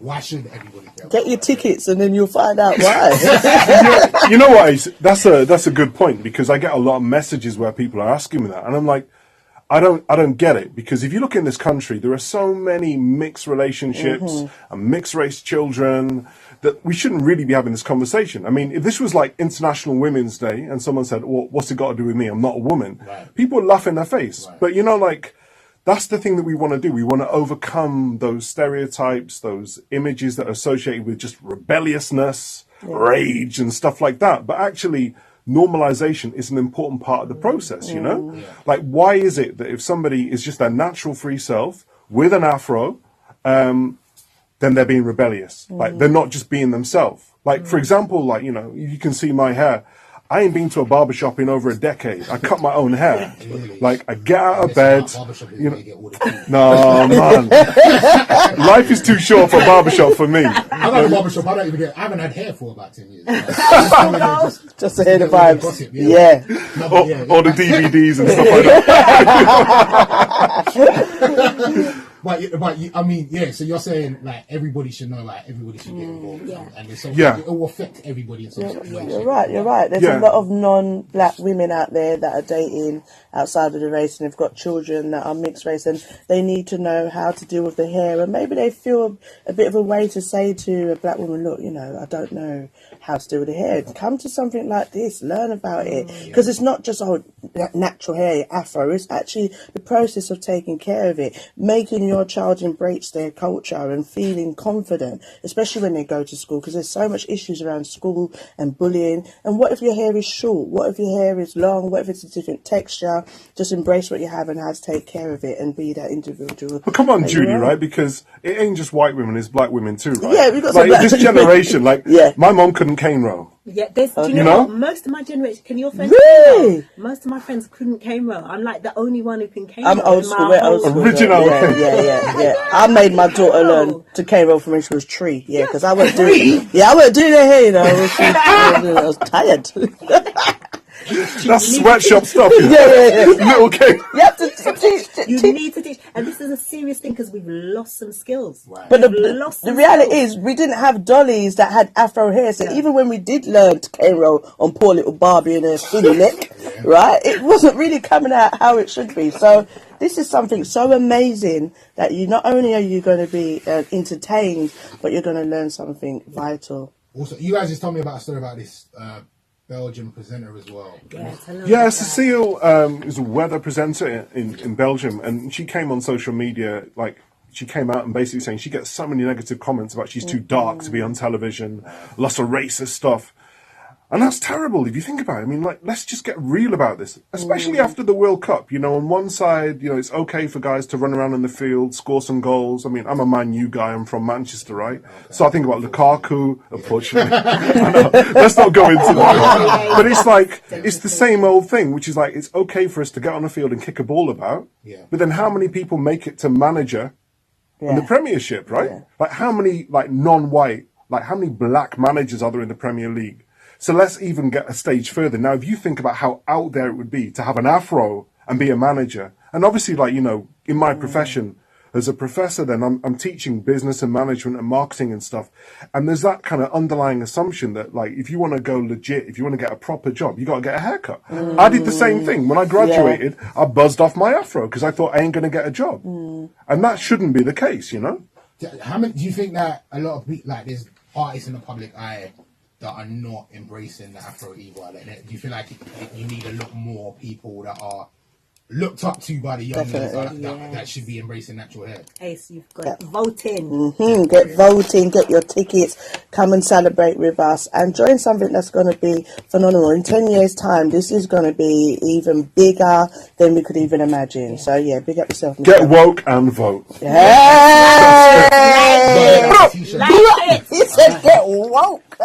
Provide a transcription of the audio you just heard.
Why should everybody care? Get your tickets and then you'll find out why. You know what, Ace? That's a good point, because I get a lot of messages where people are asking me that, and I'm like, I don't get it, because if you look in this country, there are so many mixed relationships and mixed race children that we shouldn't really be having this conversation. I mean, if this was like International Women's Day and someone said, well, what's it got to do with me? I'm not a woman. Right. People would laugh in their face. Right. But, you know, like, that's the thing that we want to do. We want to overcome those stereotypes, those images that are associated with just rebelliousness, rage and stuff like that. But actually, normalization is an important part of the process, you know? Yeah. Like, why is it that if somebody is just their natural free self with an afro, then they're being rebellious? Like, they're not just being themselves. Like, for example, like, you know, you can see my hair. I ain't been to a barbershop in over a decade. I cut my own hair. Like, I get out of bed. You know, no, man. Life is too short for a barbershop for me. I got a barbershop. I haven't had hair for about 10 years. Just to hear the vibes. Gossip, yeah. All the DVDs and stuff like that. But I mean, yeah. So you're saying like everybody should know, like everybody should get involved, and there's something it will affect everybody in some situation. You're right. There's a lot of non-black women out there that are dating outside of the race, and they've got children that are mixed race, and they need to know how to deal with the hair, and maybe they feel a bit of a way to say to a black woman, look, you know, I don't know how to deal with the hair. Come to something like this, learn about it, because it's not just natural hair, afro. It's actually the process of taking care of it, making your child embrace their culture and feeling confident, especially when they go to school, because there's so much issues around school and bullying. And what if your hair is short? What if your hair is long? What if it's a different texture? Just embrace what you have and how to take care of it and be that individual. But come on, Judy, right? Because it ain't just white women, it's black women too, right? Yeah, we've got like this generation, like my mom couldn't cane row. Yeah, do you know what? Most of my generation, can your friends? Really? Most of my friends couldn't cane row. I'm like the only one who can cane row. I'm old school. We're old school. Original. Yeah. I made my daughter learn to cane row from when she was 3. Yeah, because I wasn't doing. I wasn't doing her hair, you know. I was tired. That's sweatshop stuff. Yeah. Little kid. You have to teach. You need to teach, and this is a serious thing because we've lost some skills. Right. But the reality is, we didn't have dollies that had afro hair. So even when we did learn to cane roll on poor little Barbie and her skinny neck, right, it wasn't really coming out how it should be. So this is something so amazing that you not only are you going to be entertained, but you're going to learn something vital. Also, you guys just told me about a story about this Belgian presenter as well. Cecile is a weather presenter in Belgium, and she came on social media, like, she came out and basically saying she gets so many negative comments about she's too dark to be on television, lots of racist stuff. And that's terrible if you think about it. I mean, like, let's just get real about this, especially after the World Cup. You know, on one side, you know, it's okay for guys to run around in the field, score some goals. I mean, I'm a Man U guy. I'm from Manchester, right? Okay. So I think about Lukaku, unfortunately. I know, let's not go into that. But it's like, it's the same old thing, which is like, it's okay for us to get on the field and kick a ball about. Yeah. But then how many people make it to manager in the Premiership, right? Yeah. Like, how many, like, non-white, like, how many black managers are there in the Premier League? So let's even get a stage further. Now, if you think about how out there it would be to have an afro and be a manager, and obviously, like, you know, in my profession as a professor, then I'm teaching business and management and marketing and stuff. And there's that kind of underlying assumption that, like, if you want to go legit, if you want to get a proper job, you got to get a haircut. I did the same thing. When I graduated, I buzzed off my afro because I thought I ain't going to get a job. And that shouldn't be the case, you know? How many, do you think that a lot of people, like, there's artists in the public eye that are not embracing the Afro either? Like, do you feel like you need a lot more people that are looked up to by the youngsters that should be embracing natural hair? Ace, you've got voting. Get voting, get your tickets, come and celebrate with us and join something that's going to be phenomenal. In 10 years' time, this is going to be even bigger than we could even imagine. So, yeah, big up yourself. Get woke and vote. Hey! He said get woke.